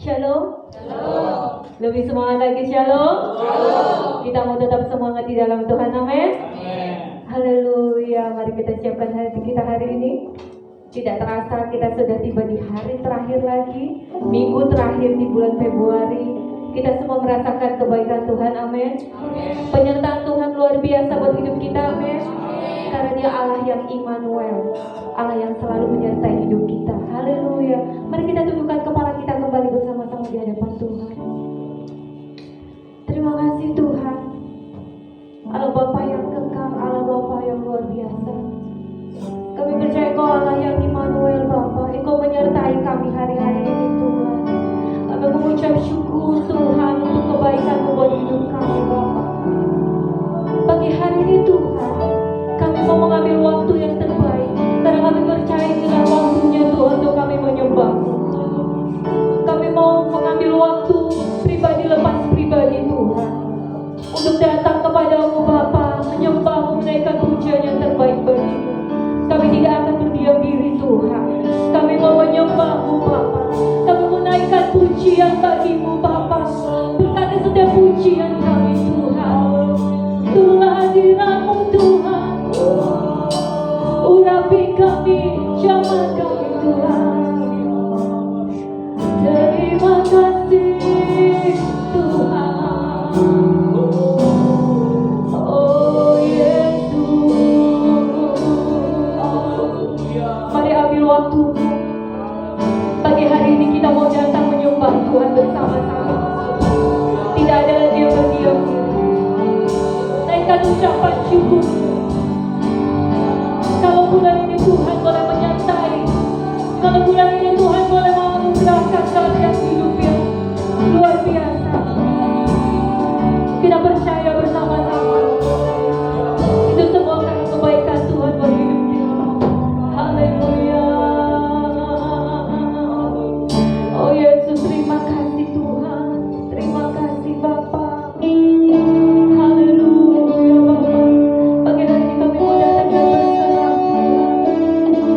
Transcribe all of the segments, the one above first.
Shalom. Shalom. Lebih semangat lagi shalom. Shalom. Kita mau tetap semangat di dalam Tuhan. Amin. Haleluya. Mari kita siapkan hati kita hari ini. Tidak terasa kita sudah tiba di hari terakhir lagi, minggu terakhir di bulan Februari. Kita semua merasakan kebaikan Tuhan. Amin. Penyertaan Tuhan luar biasa buat hidup kita. Amin. Karena Dia Allah yang Immanuel, Allah yang selalu menyertai hidup kita. Haleluya. Mari kita tundukkan kepala kita kembali bersama-sama di hadapan Tuhan. Terima kasih Tuhan, Allah Bapa yang kekal, Allah Bapa yang luar biasa. Kami percaya Engkau Allah yang Immanuel Bapa. Engkau menyertai kami hari-hari ini Tuhan. Kami mengucap syukur Tuhan untuk kebaikan-Mu buat hidup kami Bapa. Pagi hari ini Tuhan, kami mau mengambil waktu yang terbaik, karena kami percaya inilah waktunya Tuhan untuk kami menyembah-Mu. Kami mau mengambil waktu pribadi lepas pribadi Tuhan, untuk datang kepadamu Bapa, menyembah-Mu, menaikkan pujian yang terbaik bagi-Mu. Kami tidak akan berdiam diri Tuhan. Kami mau menyembah-Mu Bapa. Kami menaikkan pujian bagi-Mu Bapa. Berkati setiap pujian kami Tuhan. Itulah hadirat-Mu Tuhan. Urapi kami, jamah kami Tuhan. Terima kasih Tuhan. Oh Yesus. Mari ambil waktu. Pagi hari ini kita mau datang menyembah Tuhan bersama-sama. Tidak ada lagi yang berdiam diri. Naikkan ucapan syukur. Kalau bulan ini Tuhan boleh menyertai, kalau bulan ini Tuhan boleh menganugerahkan kalian hidup yang luar biasa, kita percaya bersama-sama itu semua karena kebaikan Tuhan buat hidup kita. Haleluya. Oh Yesus, terima kasih Tuhan, terima kasih Bapa. Haleluya Bapa. Pagi hari ini kami mau datang dan berserah Tuhan.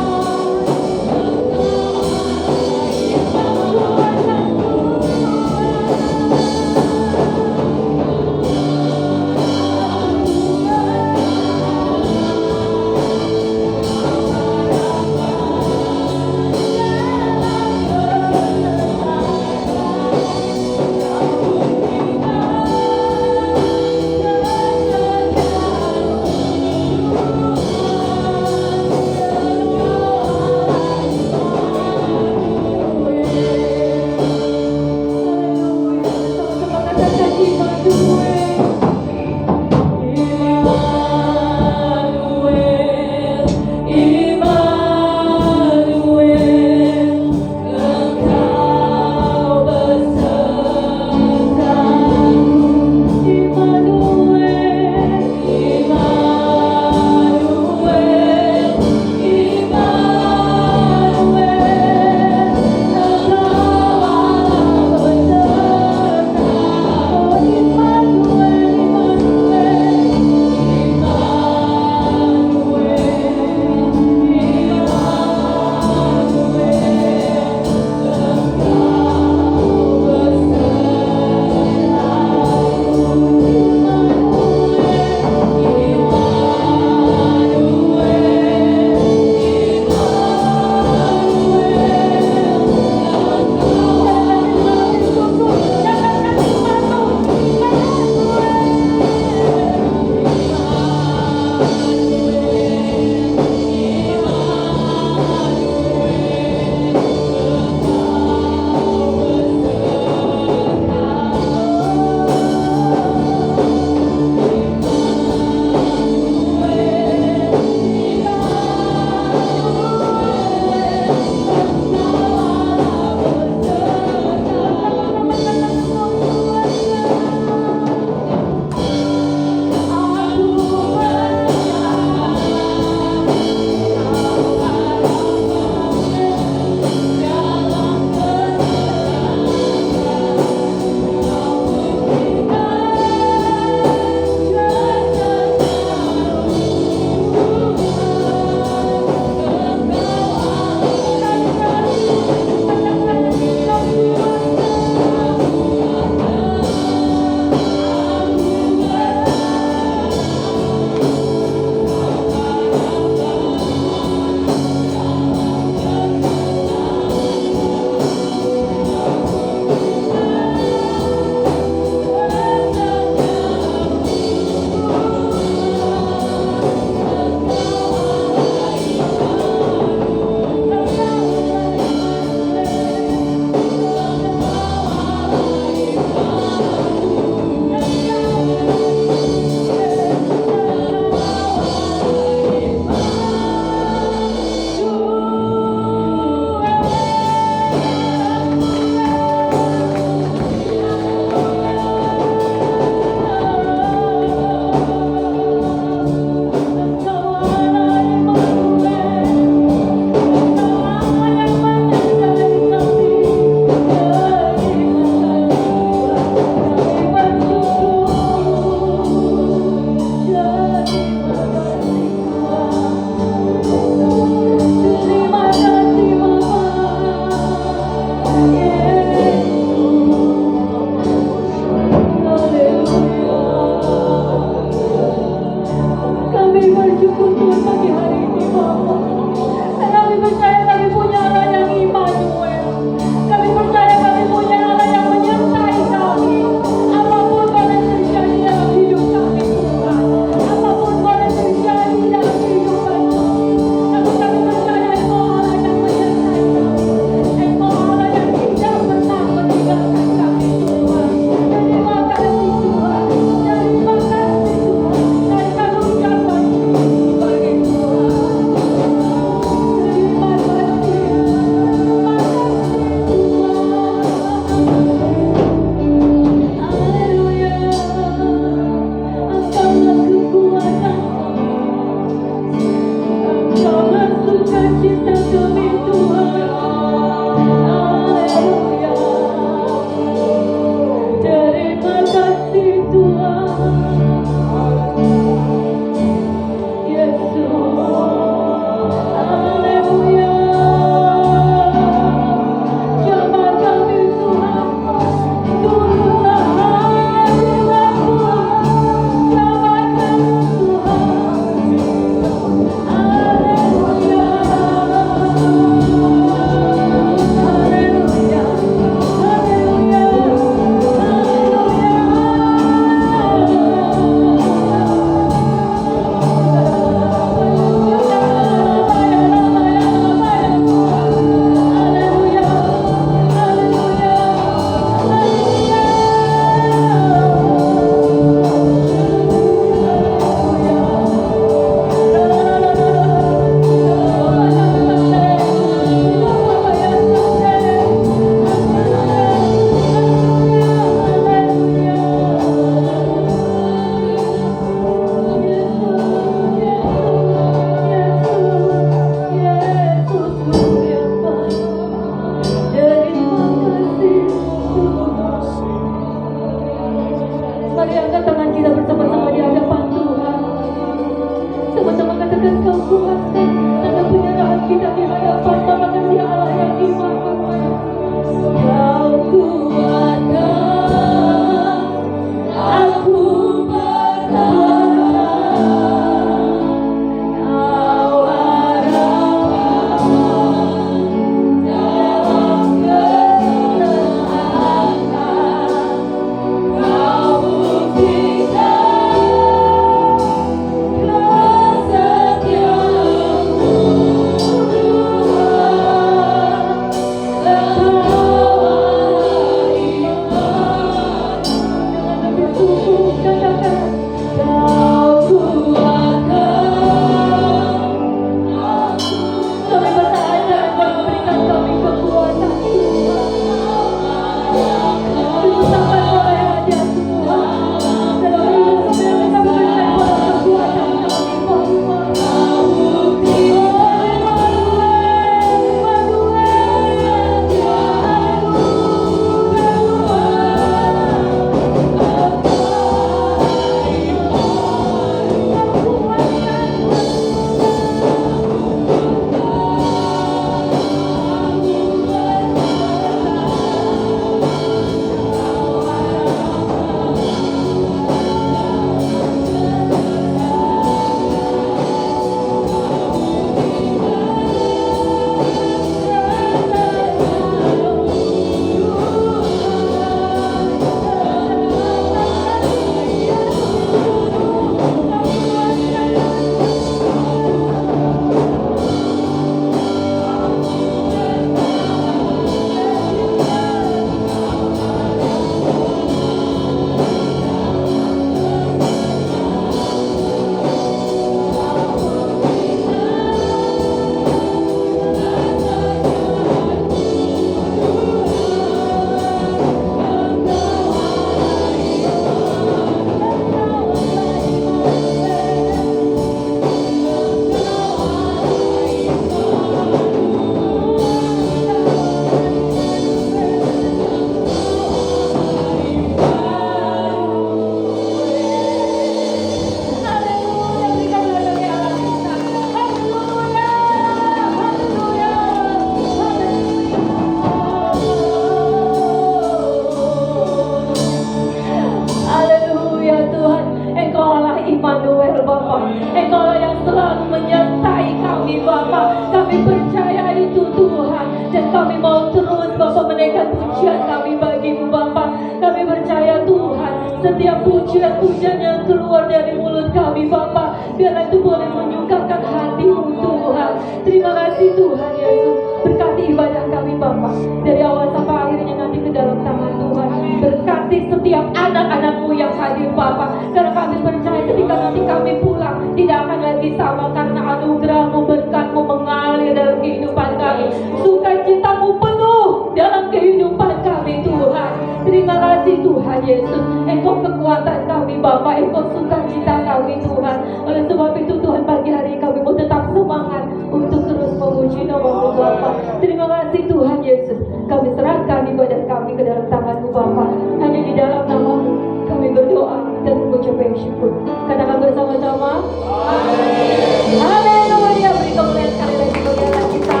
menaikkan pujian kami bagimu Bapa. Kami percaya Tuhan, setiap pujian-pujian yang keluar dari mulut kami Bapa, biarlah itu boleh menyukakan hati-Mu Tuhan. Terima kasih Tuhan Yesus. Berkati ibadah kami Bapa, dari awal sampai akhirnya nanti ke dalam tangan Tuhan. Berkati setiap anak-anak-Mu yang hadir Bapa, karena kami percaya ketika nanti kami pulang tidak akan lagi sama, karena anugerah-Mu, berkat-Mu mengalir dalam kehidupan kami. Sukacita-Mu penuh dalam kehidupan kami Tuhan. Terima kasih Tuhan Yesus. Engkau kekuatan kami Bapa, Engkau sukacita kami Tuhan. Oleh sebab itu Tuhan, pagi hari kami mau tetap semangat untuk terus memuji nama-Mu Bapa. Terima kasih Tuhan Yesus. Kami serahkan ibadah kami ke dalam tangan-Mu Bapa. Hanya di dalam nama-Mu kami berdoa dan mengucap syukur. Katakan bersama-sama, amin. Haleluya. Beri kemuliaan sekali lagi bagi Allah kita.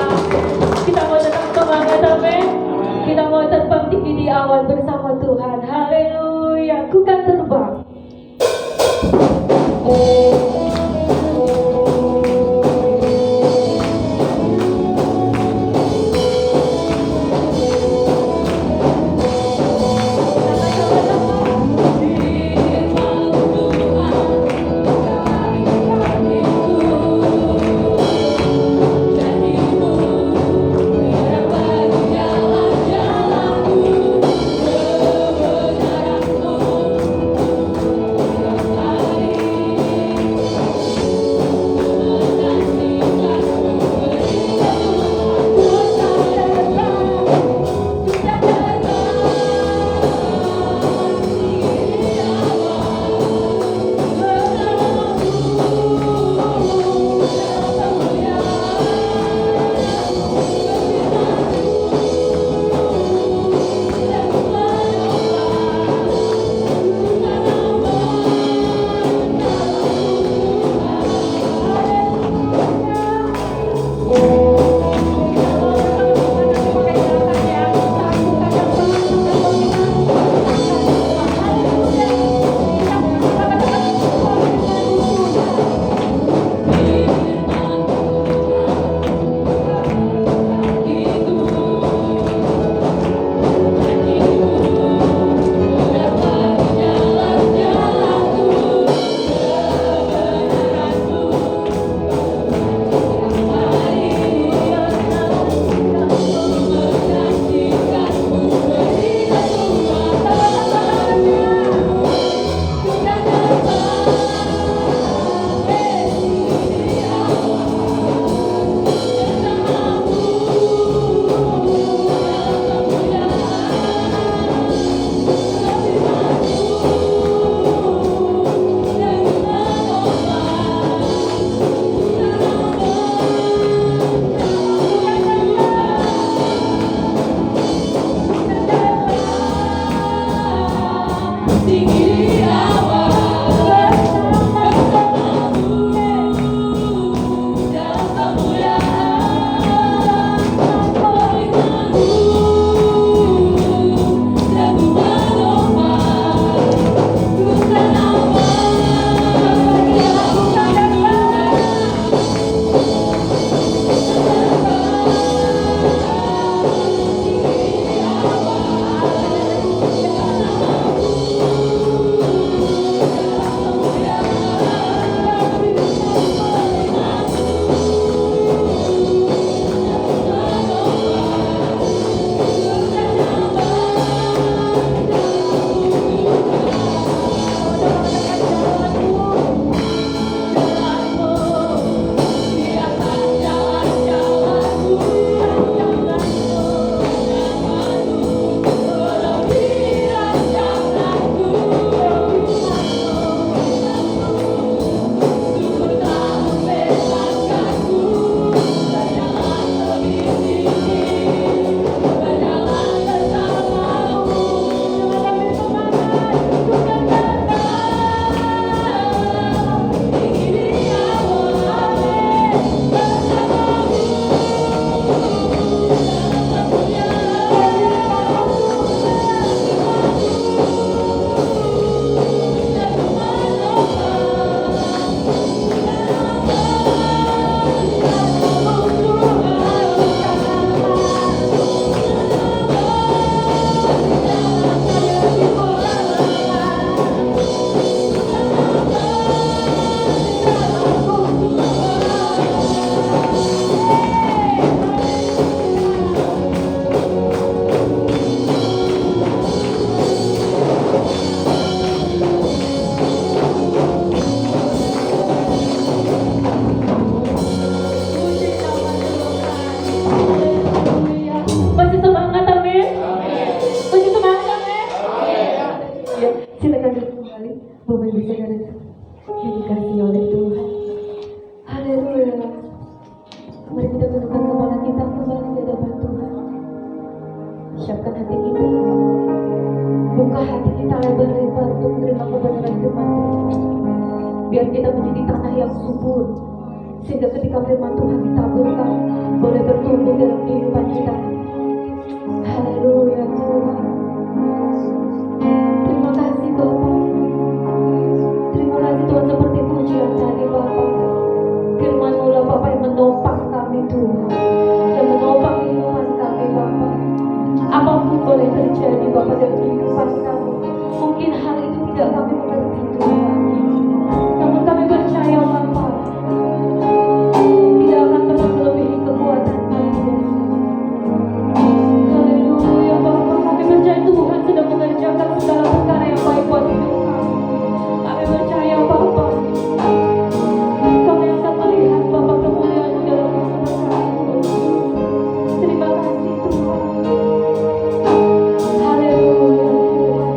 Kita mau tetap semangat, amin. Kita mau terbang tinggi di awan bersama Tuhan. Haleluya. Ku kan terbang. saudara yang dikasihi oleh Tuhan. Haleluya. Mari kita tundukkan kepala kita kembali di hadapan Tuhan. Siapkan hati kita. Buka hati kita lebar-lebar untuk menerima kebenaran firman Tuhan. Biar kita menjadi tanah yang subur, sehingga ketika firman Tuhan ditaburkan boleh bertumbuh dalam kehidupan kita. Haleluya Tuhan. Terima kasih Bapak. Terima kasih Tuhan, seperti pujian tadi Bapak. Firman-Mu lah Bapak yang menopang kami Tuhan, yang menopang kehidupan kami Bapak. Apapun boleh terjadi Bapak dalam kehidupan kami, mungkin hal itu tidak kami mengerti Tuhan, namun kami percaya Bapak tidak akan pernah melebihi kekuatan kami. Haleluya Bapak, kami percaya Tuhan sedang mengerjakan segala perkara yang baik buat hidup kami. Kami percaya Bapak, kami akan melihat Bapak kemuliaan-Mu dalam kehidupan kami. Terima kasih Tuhan. Haleluya Tuhan.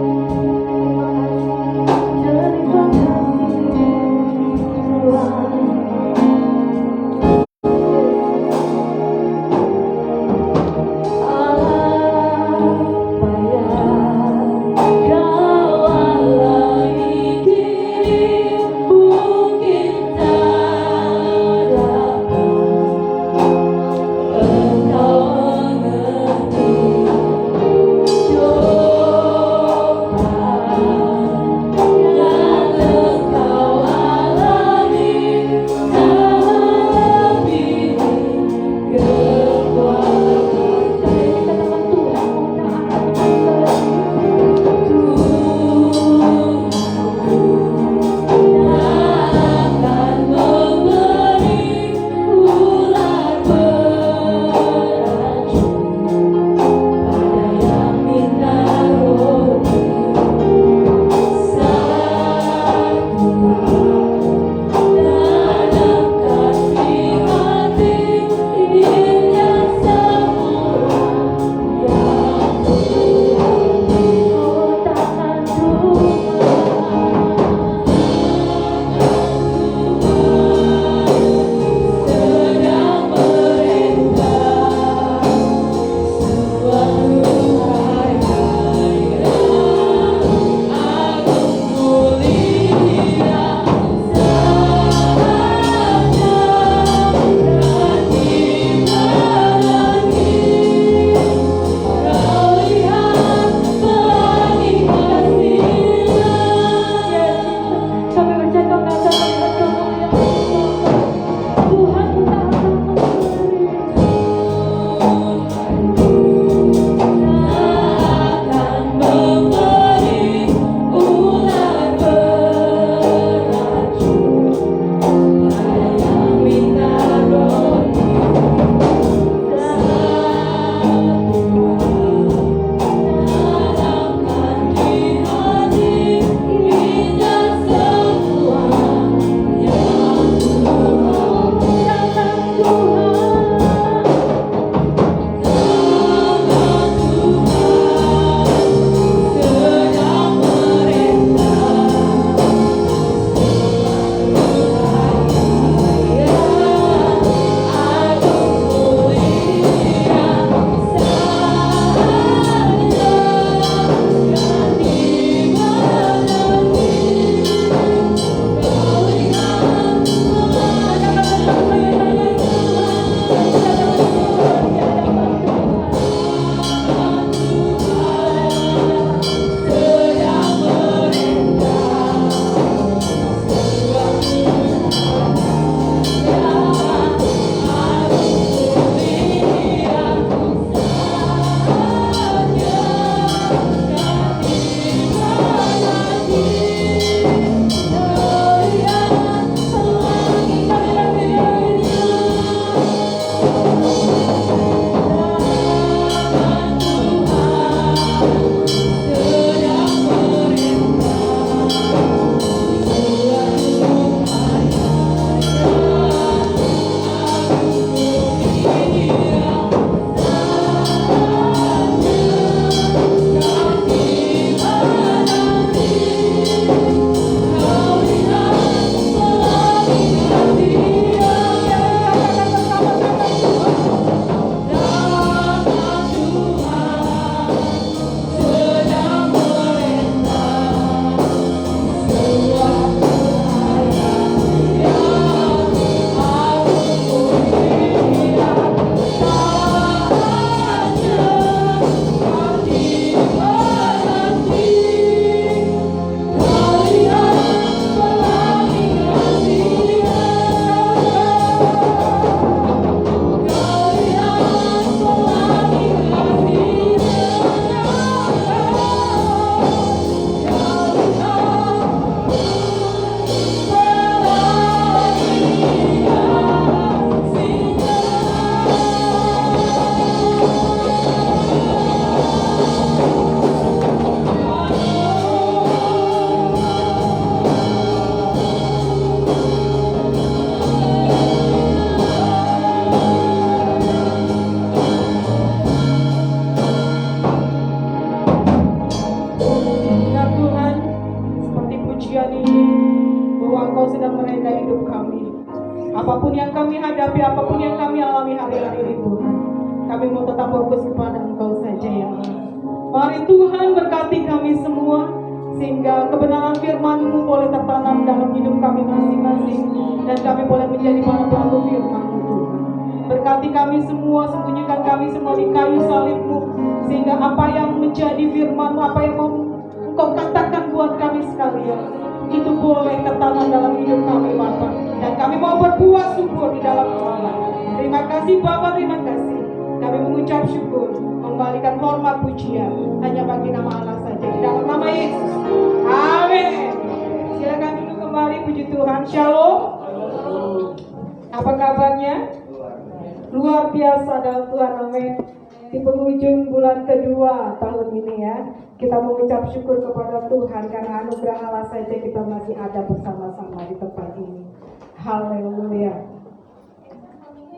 Engkau sedang merendah hidup kami. Apapun yang kami hadapi, apapun yang kami alami hari-hari ini Tuhan, kami mau tetap fokus kepada Engkau saja ya Allah. Mari Tuhan berkati kami semua, sehingga kebenaran firman-Mu boleh tertanam dalam hidup kami masing-masing, dan kami boleh menjadi para pelaku firman-Mu Tuhan. Berkati kami semua, sembunyikan kami semua di kayu salib-Mu, sehingga apa yang menjadi firman-Mu, apa yang mau Engkau katakan buat kami sekalian, itu boleh tertanam dalam hidup kami Bapa. Dan kami mau berbuat syukur di dalam Tuhan. Terima kasih Bapa, terima kasih. Kami mengucap syukur, membalikan hormat pujian hanya bagi nama Allah saja, di dalam nama Yesus. Amin. Silakan duduk kembali, puji Tuhan. Shalom. Apa kabarnya? Luar biasa dalam Tuhan, amin. Di penghujung bulan kedua tahun ini ya, kita mengucap syukur kepada Tuhan karena anugerah Allah saja kita masih ada bersama-sama di tempat ini. Haleluya.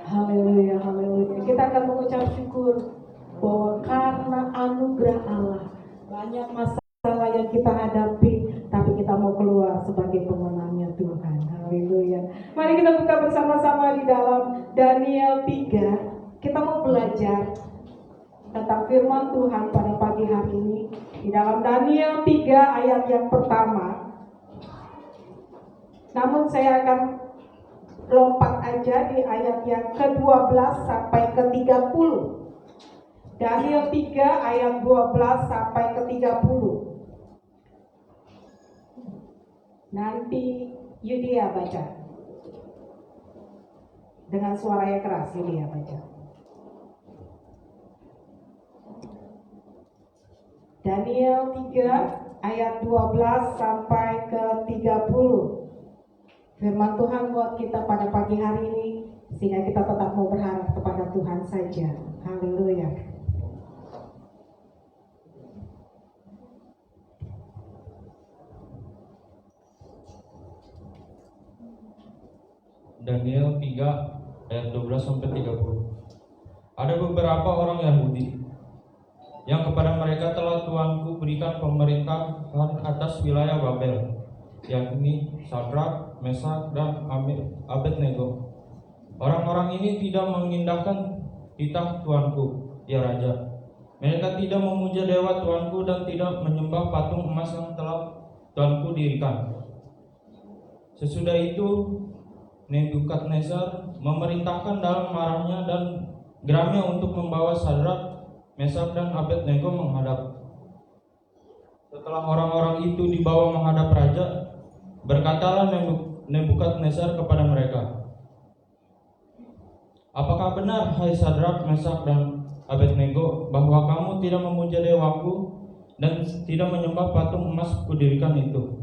Haleluya, haleluya. Kita akan mengucap syukur bahwa karena anugerah Allah, banyak masalah yang kita hadapi, tapi kita mau keluar sebagai pemenangnya Tuhan. Haleluya. Mari kita buka bersama-sama di dalam Daniel 3. Kita mau belajar tentang firman Tuhan pada pagi hari ini di dalam Daniel 3 ayat yang pertama. Namun saya akan lompat aja di ayat yang ke-12 sampai ke-30. Daniel 3 ayat 12 sampai ke-30. Nanti Yudia baca. Dengan suara yang keras, Yudia baca. Daniel 3 ayat 12 sampai ke 30. Firman Tuhan buat kita pada pagi hari ini, sehingga kita tetap mau berharap kepada Tuhan saja. Haleluya. Daniel 3 ayat 12 sampai 30. Ada beberapa orang Yahudi yang kepada mereka telah Tuanku berikan pemerintahan atas wilayah Babel, yakni Sadrak, Mesak, dan Abednego. Orang-orang ini tidak mengindahkan titah Tuanku, ya Raja. Mereka tidak memuja dewa Tuanku dan tidak menyembah patung emas yang telah Tuanku dirikan. Sesudah itu Nebukadnezar memerintahkan dalam marahnya dan geramnya untuk membawa Sadrak, Mesak, dan Abednego menghadap. Setelah orang-orang itu dibawa menghadap raja, berkatalah Nebukadnezar kepada mereka, "Apakah benar, hai Sadrak, Mesak, dan Abednego, bahwa kamu tidak memuja dewaku dan tidak menyembah patung emas kudirikan itu?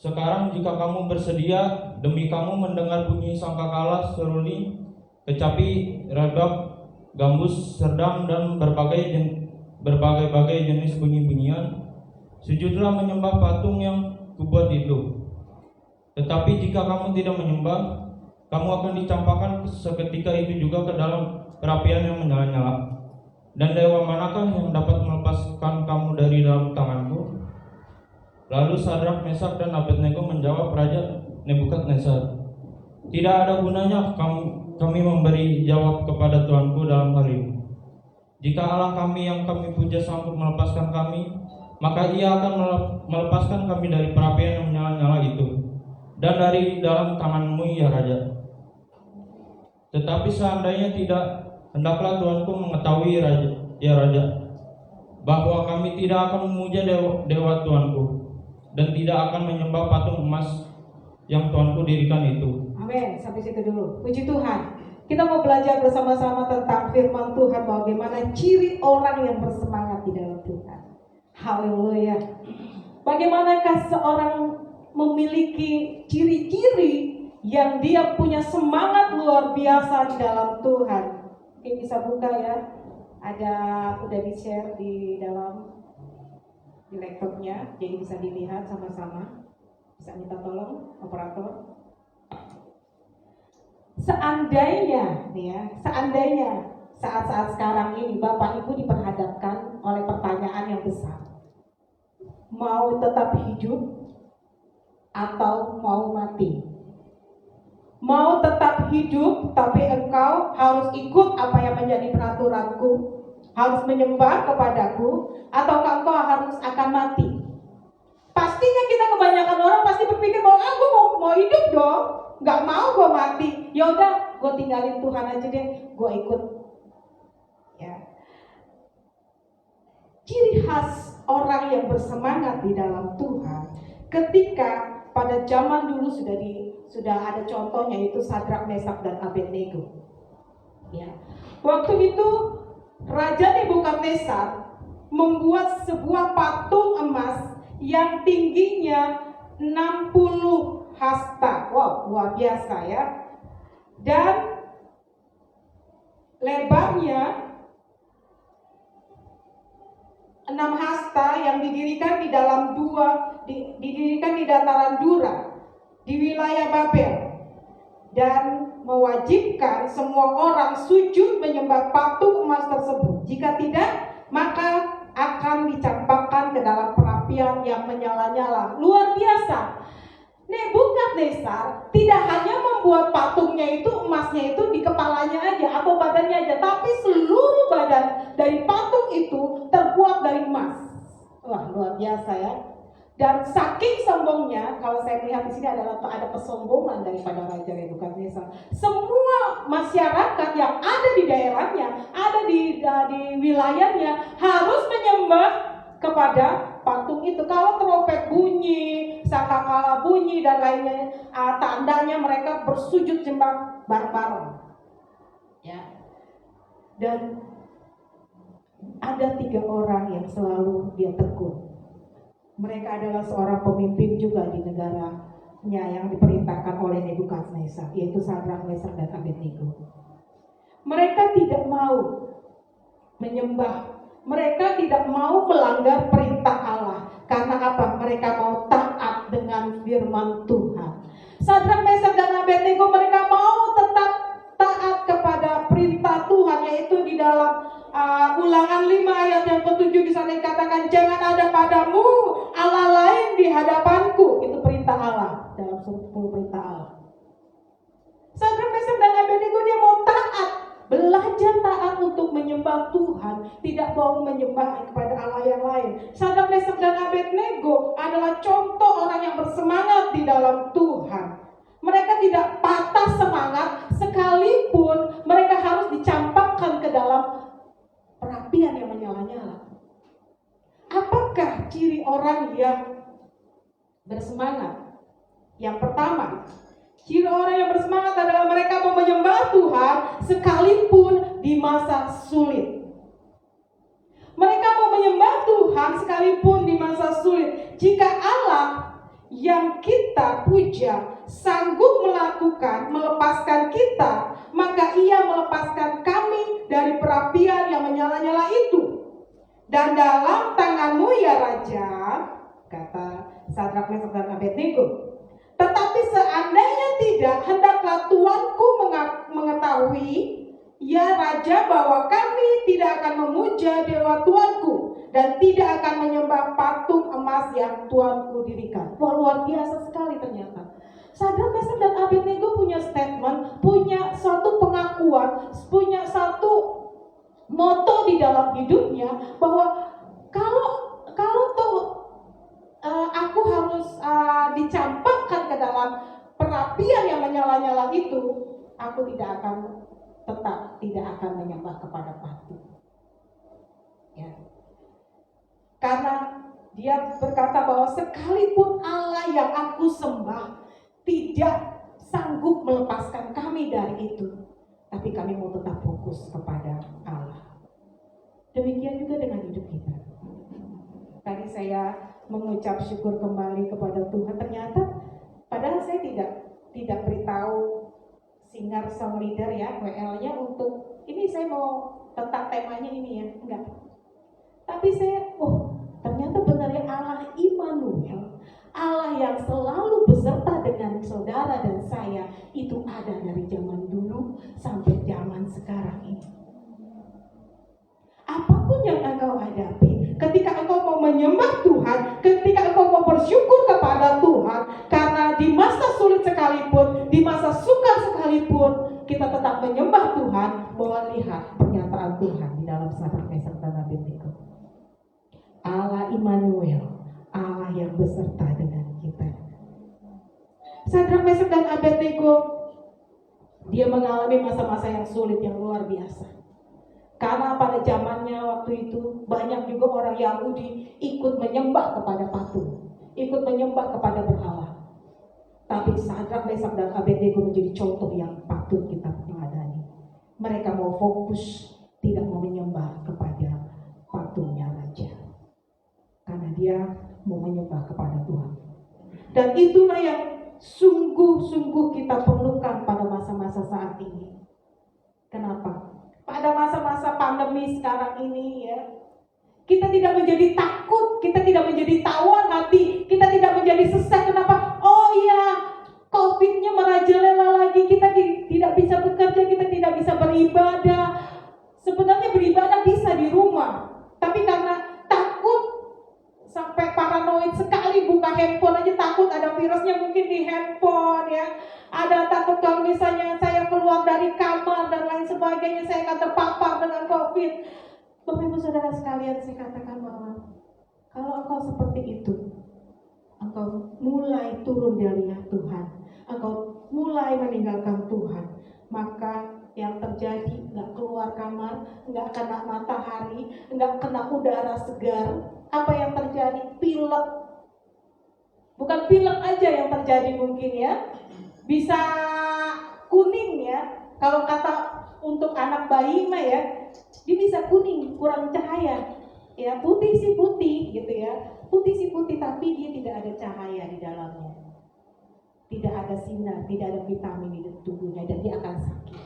Sekarang jika kamu bersedia, demi kamu mendengar bunyi sangkakala, seruni, kecapi, rebab, gambus, serdang, dan berbagai jenis bunyi-bunyian, sujudlah menyembah patung yang kubuat itu. Tetapi jika kamu tidak menyembah, kamu akan dicampakkan seketika itu juga ke dalam perapian yang menyala-nyala. Dan dewa manakah yang dapat melepaskan kamu dari dalam tanganku?" Lalu Sadrak, Mesak, dan Abednego menjawab Raja Nebukadnezar, "Tidak ada gunanya kami memberi jawab kepada Tuanku dalam hal ini. Jika Allah kami yang kami puja sanggup melepaskan kami, maka Ia akan melepaskan kami dari perapian yang menyala-nyala itu dan dari dalam tanganmu, ya Raja. Tetapi seandainya tidak, hendaklah Tuanku mengetahui, ya Raja, bahwa kami tidak akan memuja dewa Tuanku dan tidak akan menyembah patung emas yang Tuanku dirikan itu." Amin. Sampai situ dulu. Puji Tuhan. Kita mau belajar bersama-sama tentang firman Tuhan, bagaimana ciri orang yang bersemangat di dalam Tuhan. Haleluya. Bagaimanakah seorang memiliki ciri-ciri yang dia punya semangat luar biasa di dalam Tuhan? Oke, bisa buka ya. Ada udah di-share di dalam di laptopnya, jadi bisa dilihat sama-sama. Bisa minta tolong operator. Seandainya saat-saat sekarang ini Bapak Ibu diperhadapkan oleh pertanyaan yang besar, mau tetap hidup atau mau mati? Mau tetap hidup tapi engkau harus ikut apa yang menjadi peraturanku, harus menyembah kepadaku, atau engkau harus akan mati? Pastinya kita kebanyakan orang pasti berpikir bahwa aku mau hidup dong, nggak mau gue mati. Ya udah, gue tinggalin Tuhan aja deh, gue ikut. Ya. Ciri khas orang yang bersemangat di dalam Tuhan, ketika pada zaman dulu sudah ada contohnya, yaitu Sadrak, Mesak, dan Abednego. Ya. Waktu itu Raja Nebukadnezar membuat sebuah patung emas yang tingginya 60 hasta. Wow, luar biasa ya. Dan lebarnya 6 hasta yang didirikan di dalam didirikan di dataran Dura di wilayah Babel, dan mewajibkan semua orang sujud menyembah patung emas tersebut. Jika tidak, maka akan dicampakkan ke dalam perapian yang menyala-nyala. Luar biasa. Nebukadnezar tidak hanya membuat patungnya itu, emasnya itu di kepalanya aja atau badannya aja, tapi seluruh badan dari patung itu terbuat dari emas. Wah, luar biasa ya. Dan saking sombongnya, kalau saya melihat di sini ada kesombongan daripada Raja Nebukadnezar. Semua masyarakat yang ada di daerahnya, ada di wilayahnya harus menyembah kepada patung itu. Kalau trompet bunyi, sangkakala bunyi dan lainnya, tandanya mereka bersujud sembah bareng-bareng. Ya. Dan ada 3 orang yang selalu dia tekun. Mereka adalah seorang pemimpin juga di negaranya yang diperintahkan oleh Nebukadnezar, yaitu Sadrak, Mesak, dan Abednego. Mereka tidak mau menyembah, mereka tidak mau melanggar perintah Allah. Karena apa? Mereka mau taat dengan firman Tuhan. Sadrak, Mesak, dan Abednego mereka mau tetap taat kepada perintah Tuhan, yaitu di dalam Ulangan 5 ayat yang ke-7 di sana dikatakan, jangan ada padamu Allah lain di hadapanku. Itu perintah Allah dalam 10 perintah Allah. Sadrak, Mesak, dan Abednego dia mau taat, belajar taat untuk menyembah Tuhan, tidak mau menyembah kepada Allah yang lain. Sadrak, Mesak, dan Abednego adalah contoh orang yang bersemangat di dalam Tuhan. Mereka tidak patah semangat sekalipun mereka harus dicampakkan ke dalam perapian yang menyala-nyala. Apakah ciri orang yang bersemangat? Yang pertama, ciri orang yang bersemangat adalah mereka mau menyembah Tuhan sekalipun di masa sulit. Mereka mau menyembah Tuhan sekalipun di masa sulit. Jika Allah yang kita puja sanggup melepaskan kita, maka Ia melepaskan kami dari perapian yang menyala-nyala itu. Dan dalam tanganmu ya Raja, kata Sadrak, Mesak, dan Abednego. Tetapi seandainya tidak, hendaklah tuanku mengetahui, ya Raja, bahwa kami tidak akan memuja dewa tuanku dan tidak akan menyembah patung emas yang tuanku dirikan. Wah, luar biasa sekali ternyata. Sadrak, Mesak, dan Abednego punya statement, punya suatu pengakuan, punya satu moto di dalam hidupnya bahwa kalau aku harus dicampakkan ke dalam perapian yang menyala-nyala itu, aku tidak akan menyembah kepada patung. Ya. Karena dia berkata bahwa sekalipun Allah yang aku sembah tidak sanggup melepaskan kami dari itu, tapi kami mau tetap fokus kepada Allah. Demikian juga dengan hidup kita. Tadi saya mengucap syukur kembali kepada Tuhan. Ternyata padahal saya tidak beritahu singer song leader ya, WL-nya untuk ini saya mau tentang temanya ini ya, enggak. Tapi saya, ternyata benar ya, Allah Immanuel, Allah yang selalu beserta dengan saudara dan saya, itu ada dari zaman dulu sampai zaman sekarang ini. Apapun yang engkau hadapi, ketika engkau mau menyembah Tuhan, ketika sekalipun, di masa sukar sekalipun, kita tetap menyembah Tuhan. Bahwa lihat pernyataan Tuhan di dalam Sadrak, Mesak dan Abednego. Allah Immanuel, Allah yang beserta dengan kita. Sadrak, Mesak dan Abednego, dia mengalami masa-masa yang sulit, yang luar biasa. Karena pada zamannya waktu itu banyak juga orang Yahudi ikut menyembah kepada patung, ikut menyembah kepada berhala. Tapi Sadrak, Mesak dan Abednego menjadi contoh yang patut kita teladani. Mereka mau fokus, tidak mau menyembah kepada patungnya raja, karena dia mau menyembah kepada Tuhan. Dan itulah yang sungguh-sungguh kita perlukan pada masa-masa saat ini. Kenapa? Pada masa-masa pandemi sekarang ini ya, kita tidak menjadi takut, kita tidak menjadi tawar hati, kita tidak menjadi sesak. Kenapa? Oh iya, COVID-nya merajalela lagi, kita tidak bisa bekerja, kita tidak bisa beribadah. Sebenarnya beribadah bisa di rumah, tapi karena takut sampai paranoid sekali, buka handphone aja takut ada virusnya mungkin di handphone ya. Ada takut kalau misalnya saya keluar dari kamar dan lain sebagainya, saya akan terpapar dengan COVID. Bapak Ibu Saudara sekalian, saya katakan bahwa kalau engkau seperti itu, engkau mulai turun dari Tuhan, engkau mulai meninggalkan Tuhan, maka yang terjadi nggak keluar kamar, nggak kena matahari, nggak kena udara segar. Apa yang terjadi? Pilek. Bukan pilek aja yang terjadi mungkin ya, bisa kuning ya. Kalau kata untuk anak bayi mah ya, dia bisa kuning, kurang cahaya. Ya putih sih putih gitu ya, putih sih putih, tapi dia tidak ada cahaya di dalamnya, tidak ada sinar, tidak ada vitamin di tubuhnya, dan dia akan sakit.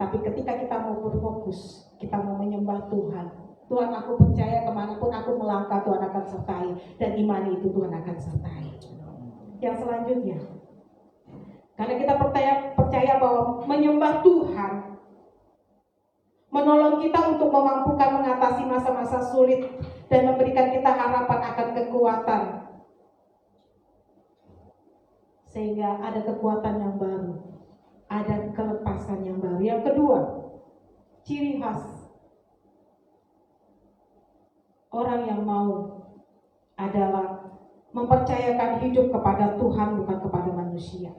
Tapi ketika kita mau berfokus, kita mau menyembah Tuhan, Tuhan aku percaya kemanapun aku melangkah Tuhan akan sertai, dan iman itu Tuhan akan sertai. Yang selanjutnya, karena kita percaya bahwa menyembah Tuhan menolong kita untuk memampukan mengatasi masa-masa sulit dan memberikan kita harapan akan kekuatan, sehingga ada kekuatan yang baru, ada kelepasan yang baru. Yang kedua, ciri khas orang yang mau adalah mempercayakan hidup kepada Tuhan, bukan kepada manusia.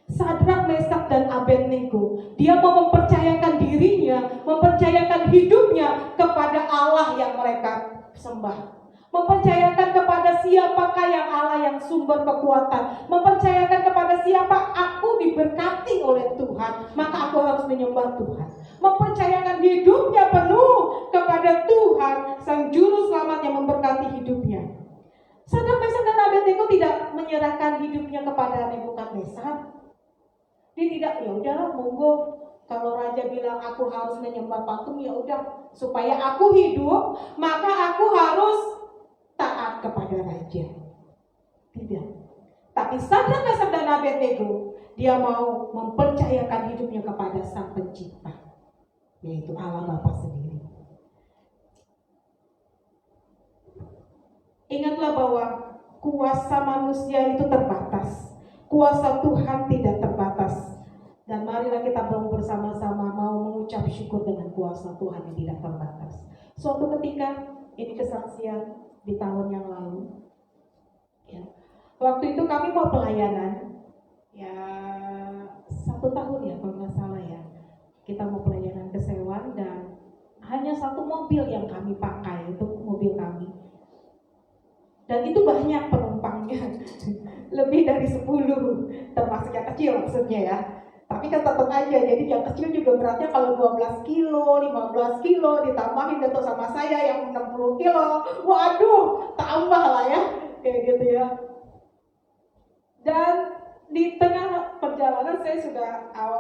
Sadrak, Mesak dan Abednego, dia mau mempercayakan dirinya, mempercayakan hidupnya kepada Allah yang mereka sembah. Mempercayakan kepada siapakah yang Allah yang sumber kekuatan, mempercayakan kepada siapa aku diberkati oleh Tuhan, maka aku harus menyembah Tuhan. Mempercayakan hidupnya penuh kepada Tuhan, Sang Juru Selamat yang memberkati hidupnya. Sadrak, Mesak dan Abednego tidak menyerahkan hidupnya kepada Nebukadnezar. Dia tidak, ya udahlah monggo, kalau raja bilang aku harus menyembah patung, ya udah, supaya aku hidup maka aku harus taat kepada raja. Tidak. Tapi Sadrak, Mesak dan Abednego, dia mau mempercayakan hidupnya kepada Sang Pencipta, yaitu Allah Bapa sendiri. Ingatlah bahwa kuasa manusia itu terbatas, kuasa Tuhan tidak terbatas. Dan marilah kita bersama-sama mau mengucap syukur dengan kuasa Tuhan yang tidak terbatas. Suatu ketika, ini kesaksian di tahun yang lalu ya, waktu itu kami mau pelayanan ya, 1 tahun ya kalau nggak salah ya, kita mau pelayanan ke Sewan, dan hanya 1 mobil yang kami pakai, itu mobil kami. Dan itu banyak penumpangnya, lebih dari 10, termasuk yang kecil maksudnya ya. Tapi kan tetap aja, jadi yang kecil juga beratnya kalau 12 kilo, 15 kilo, ditambahin datang sama saya yang 60 kilo. Waduh, tambah lah ya, kayak gitu ya. Dan di tengah perjalanan saya sudah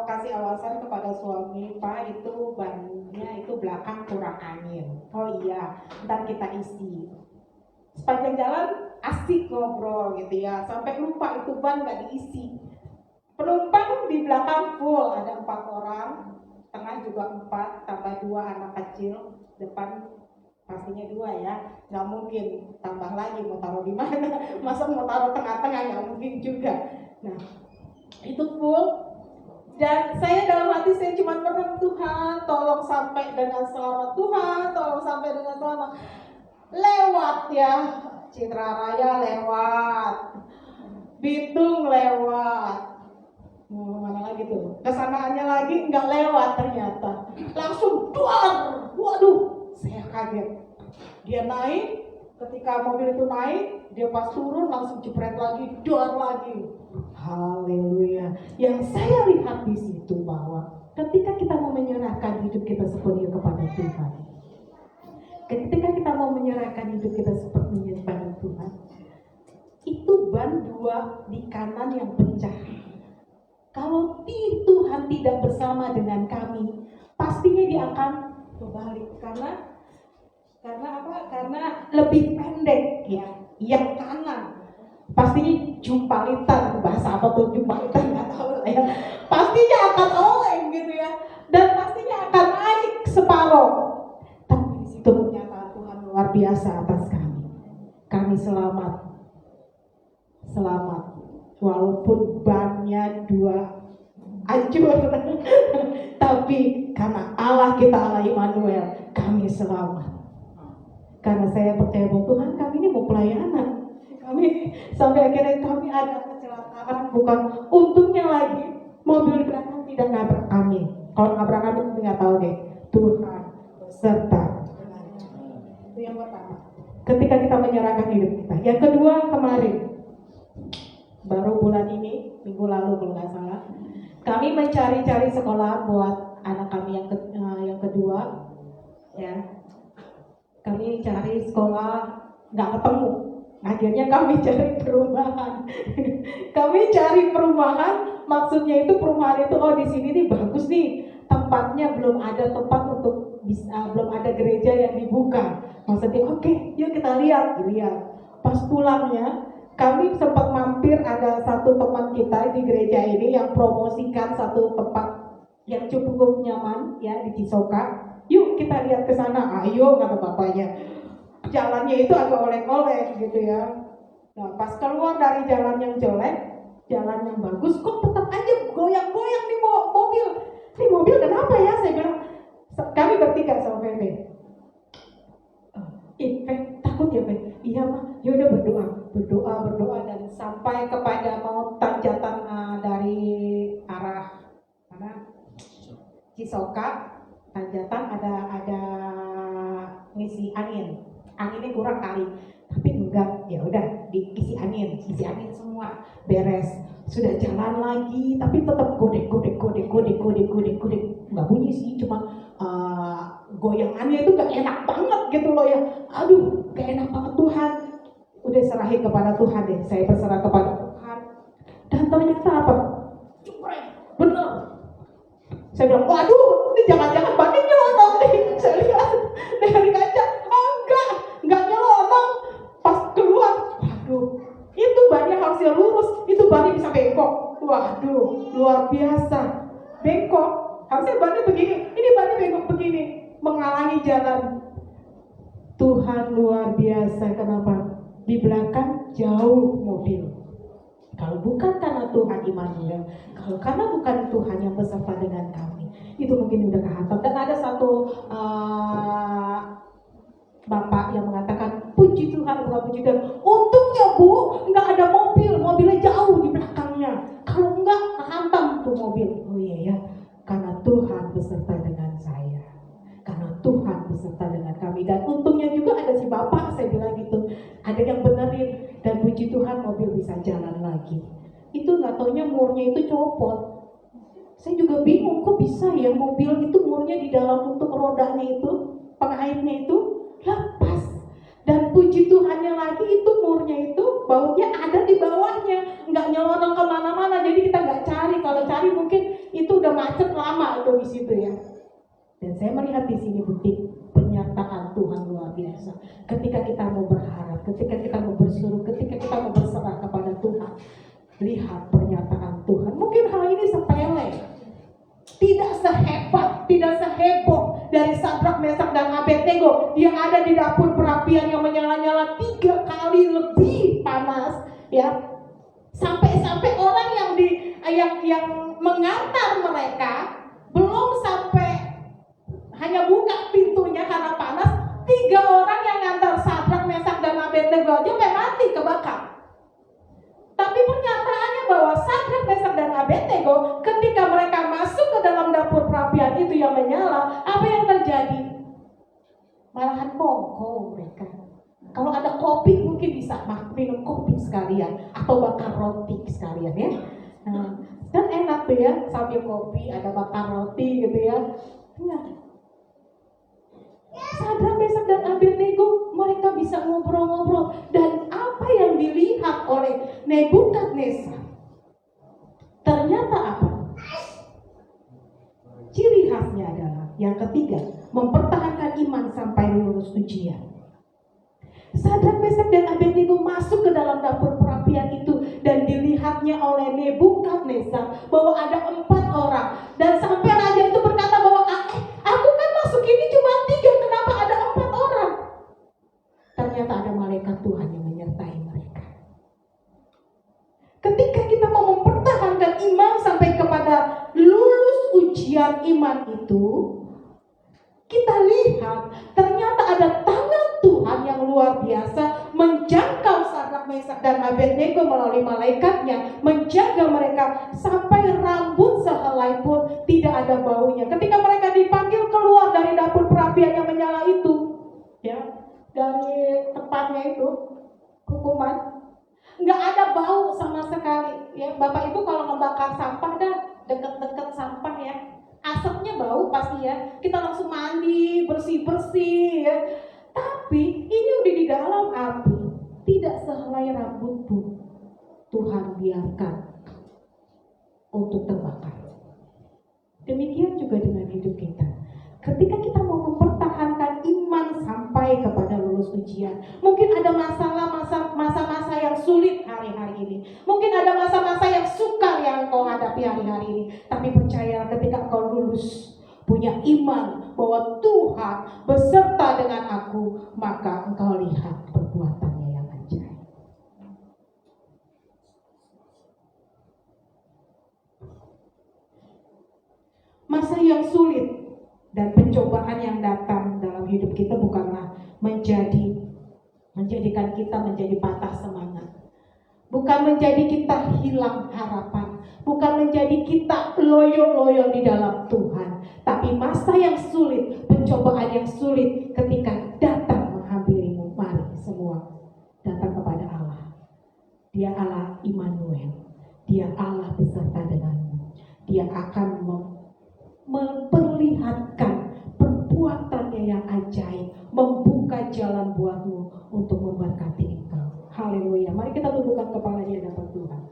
kasih alasan kepada suami, Pak itu bannya itu belakang kurang angin. Oh iya, ntar kita isi. Sepanjang jalan asik ngobrol gitu ya, sampai lupa itu ban gak diisi. Penumpang di belakang full, ada 4 orang, tengah juga 4, tambah 2 anak kecil, depan pastinya 2 ya, nggak mungkin tambah lagi, mau taruh di mana? Masa mau taruh tengah-tengah, nggak mungkin juga. Nah, Itu full. Dan saya dalam hati saya cuma merem, Tuhan tolong sampai dengan selamat, Tuhan tolong sampai dengan selamat. Lewat ya, Citra Raya lewat, Bitung lewat, mana lagi tuh, kesanaannya lagi nggak lewat ternyata, langsung duar, waduh, saya kaget. Dia naik, ketika mobil itu naik, dia pas turun langsung jepret lagi, duar lagi. Haleluya. Yang saya lihat di situ bahwa ketika kita mau menyerahkan hidup kita sepenuhnya kepada Tuhan, ketika kita mau menyerahkan hidup kita sepenuhnya kepada Tuhan, itu ban dua di kanan yang pecah. Kalau Tuhan tidak bersama dengan kami, pastinya dia akan berbalik. Karena apa? Karena lebih pendek ya, yang kanan. Pastinya jumpalitan, bahasa apa tuh jumpalitan nggak tahu ya. Pastinya akan oleng gitu ya, dan pastinya akan naik separoh. Tapi di situ pernyataan Tuhan luar biasa atas kami. Kami selamat, walaupun bannya dua hancur, tapi karena Allah kita, Allah Immanuel, kami selamat. Karena saya percaya bahwa Tuhan kami ini mau pelayanan. Kami sampai akhirnya kami ada kecelakaan, bukan untungnya lagi mobil belakang tidak nabrak kami. Kalau nabrak kami nggak tahu deh. Tuhan beserta. Itu yang pertama. Ketika kita menyerahkan hidup kita. Yang kedua kemarin, baru bulan ini, minggu lalu kalau nggak salah, kami mencari-cari sekolah buat anak kami yang kedua, ya. Kami cari sekolah nggak ketemu. Akhirnya kami cari perumahan. Kami cari perumahan, maksudnya itu perumahan itu di sini nih bagus nih, tempatnya belum ada tempat untuk belum ada gereja yang dibuka. Maksudnya oke, yuk kita lihat. Pas pulangnya kami sempat mampir, ada satu teman kita di gereja ini yang promosikan satu tempat yang cukup nyaman ya di Cisoka. Yuk kita lihat ke sana. Ayo kata bapaknya. Jalannya itu agak oleng-oleng gitu ya. Nah pas keluar dari jalan yang jelek, jalan yang bagus, kok tetap aja goyang-goyang nih mobil. Ini mobil kenapa ya? Saya bilang, kami bertiga sama Febe. Takut ya Febe? Iya mah, yaudah berdoa dan sampai kepada mau tanjatan dari arah mana? Cisoka, tanjatan ada ngisi angin. Anginnya kurang kali, tapi enggak, ya udah diisi angin semua beres. Sudah jalan lagi, tapi tetap godek, nggak bunyi sih, cuma goyangannya itu gak enak banget gitu loh ya. Aduh, gak enak banget Tuhan. Udah serahin kepada Tuhan deh, saya berserah kepada Tuhan. Dan ternyata apa? Bener. Saya bilang, waduh, ini jangan-jangan bannya nyelonong nih. Saya lihat dari kaca, enggak nyelonong. Pas keluar, waduh, itu bannya harusnya lurus, itu bannya bisa bengkok. Waduh, luar biasa. Bengkok, harusnya bannya begini, ini bannya bengkok begini, menghalangi jalan. Tuhan luar biasa, kenapa? Di belakang jauh mobil. Kalau bukan karena Tuhan Immanuel, kalau karena bukan Tuhan yang beserta dengan kami, itu mungkin udah kehantam. Dan ada satu bapak yang mengatakan, puji Tuhan, bukan puji Tuhan. Untungnya Bu, nggak ada mobilnya jauh di belakangnya. Kalau enggak, kehantam tuh mobil. Oh iya ya, karena Tuhan beserta dengan saya. Karena Tuhan beserta dengan kami. Dan untungnya juga ada si bapak, saya bilang gitu, ada yang benerin. Dan puji Tuhan mobil bisa jalan lagi. Itu nggak taunya murnya itu copot. Saya juga bingung kok bisa ya mobil itu murnya di dalam untuk rodanya itu, pengaitnya itu lepas. Dan puji Tuhannya lagi itu murnya itu bautnya ada di bawahnya, nggak nyelonong kemana-mana. Jadi kita nggak cari. Kalau cari mungkin itu udah macet lama tuh di situ ya. Dan saya melihat di sini bukti penyertaan Tuhan luar biasa. Ketika kita mau berharap, ketika kita mau berseru, ketika kita mau berserah kepada Tuhan, lihat pernyataan Tuhan. Mungkin hal ini sepele, tidak sehebat, tidak seheboh dari Sadrak, Mesak, dan Abednego yang ada di dapur perapian yang menyala-nyala 3 kali lebih panas, ya. Sampai orang yang yang mengantar mereka belum sampai, hanya buka pintunya karena panas, 3 orang yang ngantar Sadrak, Mesak dan Abednego aja sampai mati kebakar. Tapi pernyataannya bahwa Sadrak, Mesak dan Abednego ketika mereka masuk ke dalam dapur perapian itu yang menyala, apa yang terjadi? Malahan bongkok mereka. Kalau ada kopi mungkin bisa minum kopi sekalian atau bakar roti sekalian ya. Nah, dan enak tuh ya, sambil kopi ada bakar roti gitu ya. Nah, Sadrak, Mesak dan Abednego mereka bisa ngobrol-ngobrol, dan apa yang dilihat oleh Nebukadnezar ternyata apa? Ciri khasnya adalah yang ketiga, mempertahankan iman sampai lulus ujian. Sadrak, Mesak dan Abednego masuk ke dalam dapur perapian itu, dan dilihatnya oleh Nebukadnezar bahwa ada 4 orang, dan sampai raja itu berkata bahwa aku kan masuk ini cuma 3, kenapa ada 4 orang? Ternyata ada malaikat Tuhan yang menyertai mereka. Ketika kita mau mempertahankan iman sampai kepada lulus ujian iman itu, kita lihat ternyata ada tangan Tuhan yang luar biasa menjangkau Sadrak, Mesak dan Abednego melalui malaikatnya, menjaga mereka sampai rambut sehelai pun tidak ada baunya. Ketika mereka dipanggil keluar dari dapur perapian yang menyala itu, ya, dari tempatnya itu, hukuman, nggak ada bau sama sekali. Ya, Bapak Ibu kalau membakar sampah dan deket-deket sampah ya, asapnya bau pasti ya. Kita langsung mandi, bersih-bersih ya. Tapi ini udah di dalam api, tidak sehelai rambut pun Tuhan biarkan untuk terbakar. Demikian juga dengan hidup kita. Ketika kita mau mempertahankan iman sampai kepada lulus ujian, mungkin ada masa-masa yang sulit hari-hari ini. Mungkin ada masa-masa yang sukar yang kau hadapi hari-hari ini. Tapi percaya ketika kau lulus, punya iman bahwa Tuhan beserta dengan aku, maka engkau lihat perbuatannya yang ajaib. Masa yang sulit dan pencobaan yang datang dalam hidup kita bukanlah menjadikan kita menjadi patah semangat. Bukan menjadi kita hilang harapan. Bukan menjadi kita loyo-loyo di dalam Tuhan. Tapi masa yang sulit, pencobaan yang sulit ketika datang menghampirimu, mari semua datang kepada Allah. Dia Allah Immanuel. Dia Allah beserta denganmu. Dia akan memperlihatkan perbuatannya yang ajaib, membuka jalan buatmu untuk memberkati engkau. Haleluya. Mari kita tundukkan kepala di hadapan Tuhan.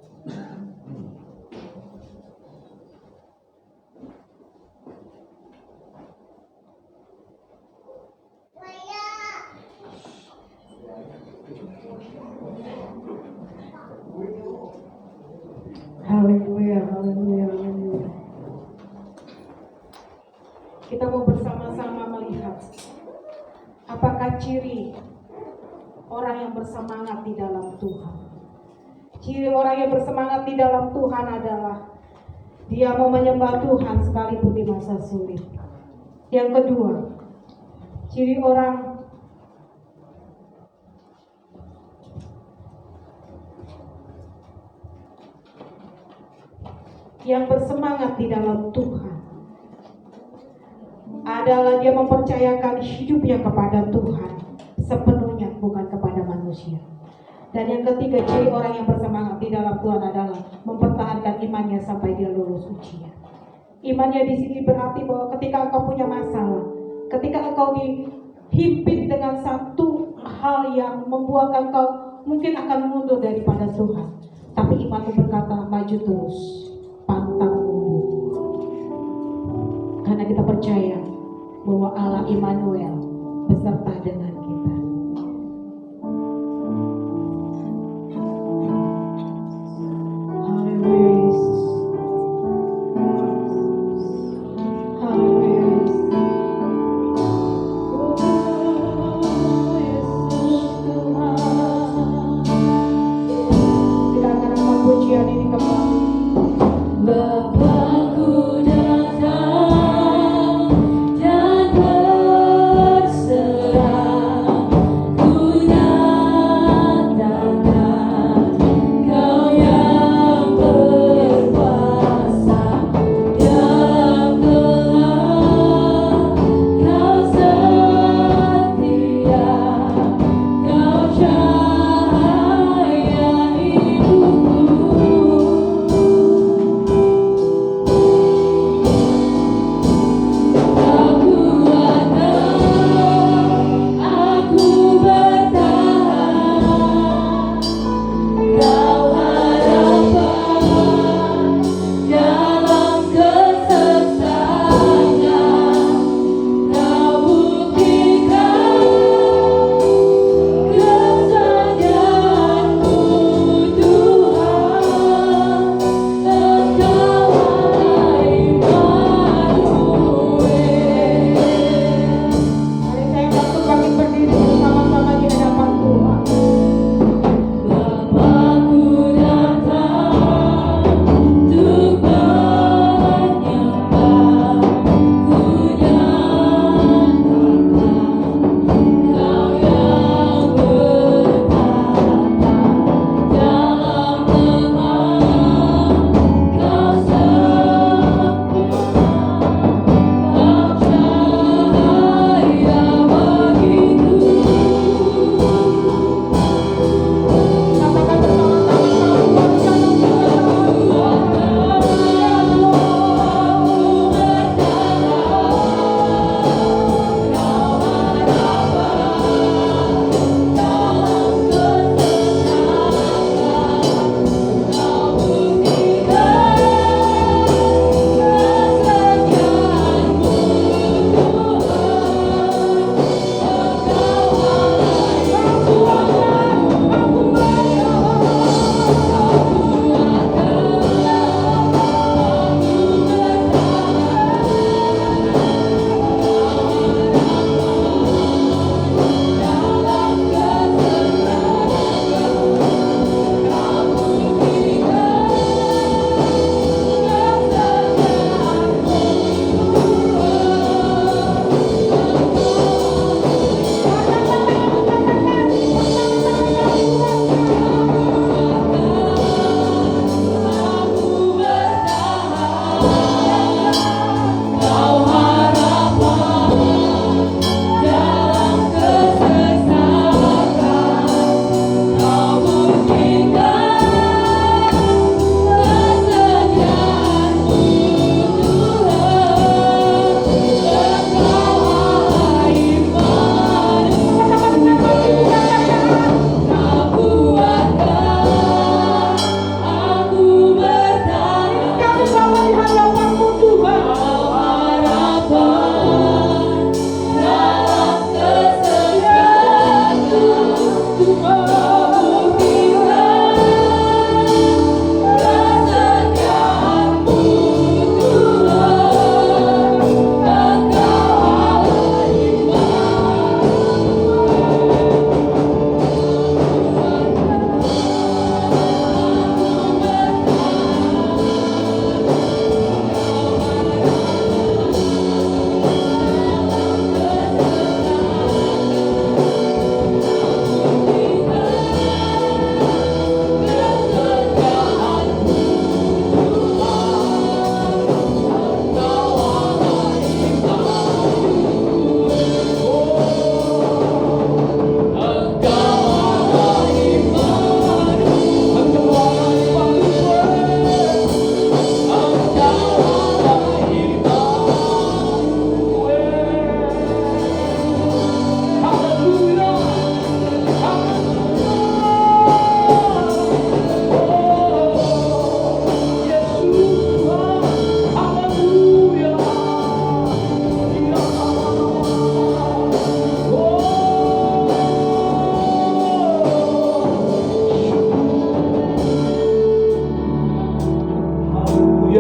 Haleluya, haleluya, haleluya. Kita mau bersama-sama melihat apakah ciri orang yang bersemangat di dalam Tuhan. Ciri orang yang bersemangat di dalam Tuhan adalah dia mau menyembah Tuhan sekalipun di masa sulit. Yang kedua, ciri orang yang bersemangat di dalam Tuhan adalah dia mempercayakan hidupnya kepada Tuhan sepenuhnya, bukan kepada manusia. Dan yang ketiga, ciri orang yang bersemangat di dalam Tuhan adalah mempertahankan imannya sampai dia lulus ujian. Imannya di sini berarti bahwa ketika engkau punya masalah, ketika engkau dihimpit dengan satu hal yang membuat engkau mungkin akan mundur daripada Tuhan, tapi imanmu berkata maju terus, pantang mundur. Karena kita percaya bahwa Allah Immanuel beserta dengan kita. Haleluya Yesus. Haleluya Yesus. Oh Yesus Tuhan. Kita akan angkat pujian ini kembali.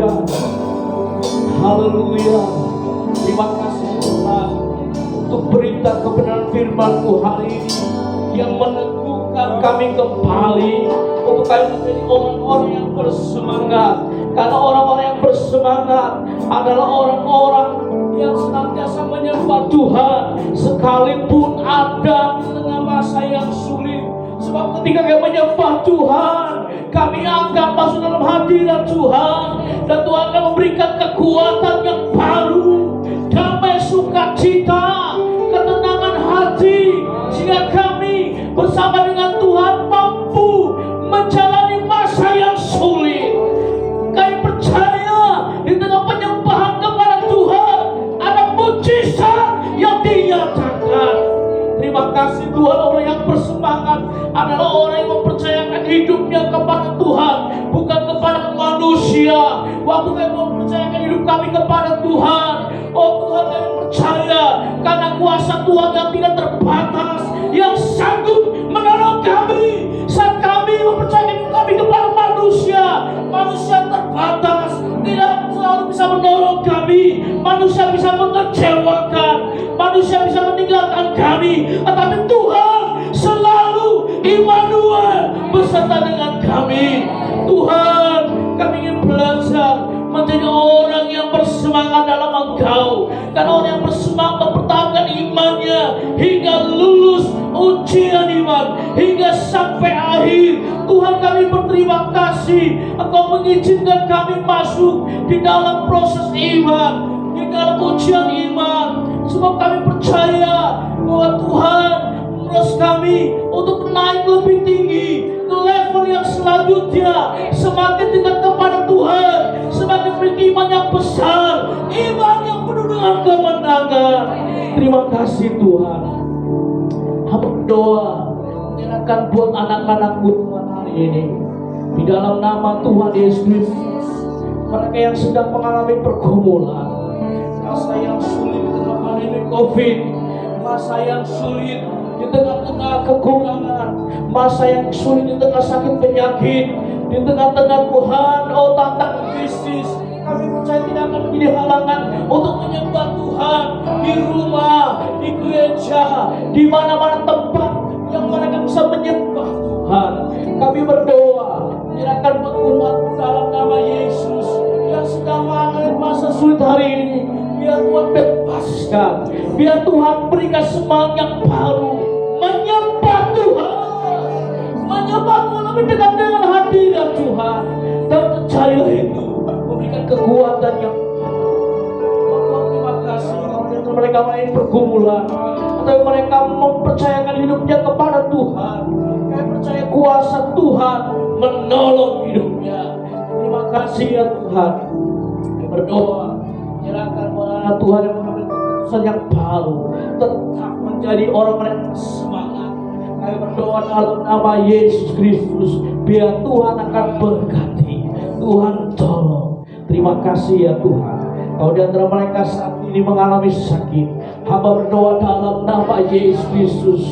Haleluya. Haleluya. Terima kasih Tuhan untuk berita kebenaran firman-Mu hari ini yang meneguhkan kami kembali untuk kami menjadi orang-orang yang bersemangat. Karena orang-orang yang bersemangat adalah orang-orang yang senantiasa menyembah Tuhan sekalipun ada di tengah masa yang sulit. Sebab ketika kami menyembah Tuhan, kami akan masuk dalam hadirat Tuhan, dan Tuhan akan memberikan kekuatan yang baru, damai, sukacita, ketenangan hati, sehingga kami bersama dengan Tuhan mampu menjalani masa yang sulit. Kami percaya di tengah penyembahan kepada Tuhan ada mujizat yang dinyatakan. Terima kasih Tuhan, orang yang bersemangat adalah orang yang mempercayakan hidupnya kepada Tuhan, bukan kepada manusia. Waktu kami mempercayakan hidup kami kepada Tuhan, oh Tuhan, kami percaya karena kuasa Tuhan yang tidak terbatas, yang sanggup menolong kami saat kami mempercayakan hidup kami kepada manusia. Manusia terbatas, tidak selalu bisa menolong kami. Manusia bisa mengecewakan, manusia bisa meninggalkan kami, tetapi Tuhan selalu Immanuel beserta dengan kami. Tuhan, kami ingin belajar menjadi orang yang bersemangat dalam Engkau. Karena orang yang bersemangat mempertahankan imannya hingga lulus ujian iman, hingga sampai akhir. Tuhan, kami berterima kasih Engkau mengizinkan kami masuk di dalam proses iman, di dalam ujian iman. Sebab kami percaya bahwa Tuhan menerus kami untuk naik lebih tinggi ke level yang selanjutnya. Semakin dekat kepada Tuhan, semakin memiliki iman yang besar, iman yang penuh dengan kemenangan. Terima kasih Tuhan. Hamba berdoa menyerahkan buat anak-anak-Mu Tuhan hari ini di dalam nama Tuhan Yesus Kristus. Mereka yang sedang mengalami pergumulan, masa yang sulit di tengah pandemi COVID, masa yang sulit di tengah-tengah kekurangan, masa yang sulit di tengah sakit penyakit, di tengah-tengah Tuhan, oh tantangan bisnis, kami percaya tidak akan menjadi halangan untuk menyembah Tuhan di rumah, di gereja, di mana-mana tempat yang mereka bisa menyembah Tuhan. Kami berdoa menyerahkan buat umat dalam nama Yesus yang sedang mengalami masa sulit hari ini. Biar Tuhan bebaskan, biar Tuhan berikan semangat yang baru menyembah Tuhan, menyembah Tuhan lebih dekat dengan hadirat Tuhan, dan percaya itu memberikan kekuatan yang baru. Tuhan, terima kasih untuk mereka lain pergumulan, tapi mereka mempercayakan hidupnya kepada Tuhan. Kami percaya kuasa Tuhan menolong hidupnya. Terima kasih ya Tuhan. Kami berdoa menyerahkan anak Tuhan yang mengambil keputusan yang baru, tetap menjadi orang-orang yang bersemangat. Kami berdoa dalam nama Yesus Kristus, biar Tuhan akan berkati, Tuhan tolong. Terima kasih ya Tuhan. Kalau di antara mereka saat ini mengalami sakit, hamba berdoa dalam nama Yesus Kristus,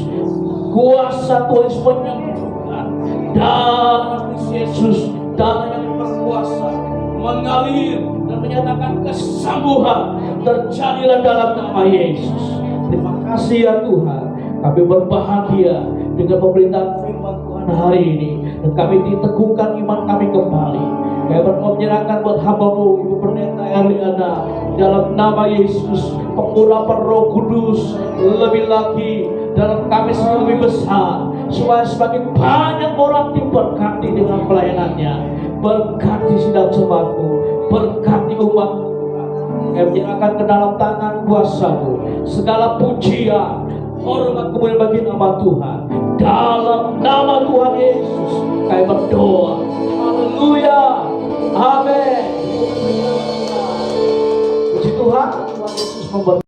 kuasa Tuhan Yesus menyembuhkan, darah Yesus, darah yang berkuasa mengalir dan menyatakan kesembuhan terjadilah dalam nama Yesus. Terima kasih ya Tuhan. Kami berbahagia dengan pemberitaan firman Tuhan hari ini, dan kami diteguhkan iman kami kembali. Kami berdoa menyerahkan buat hamba-Mu Ibu Pendeta Erliana dalam nama Yesus, pengurapan Roh Kudus lebih lagi dalam kami lebih besar, supaya semakin banyak orang diberkati dengan pelayanannya. Berkati sidang jemaat-Mu, berkati umat-Mu. Kami menyerahkan ke dalam tangan kuasa-Mu segala pujian, hormat, kemuliaan bagi nama Tuhan. Dalam nama Tuhan Yesus kami berdoa. Haleluya. Amin. Puji Tuhan. Tuhan Yesus memberkati.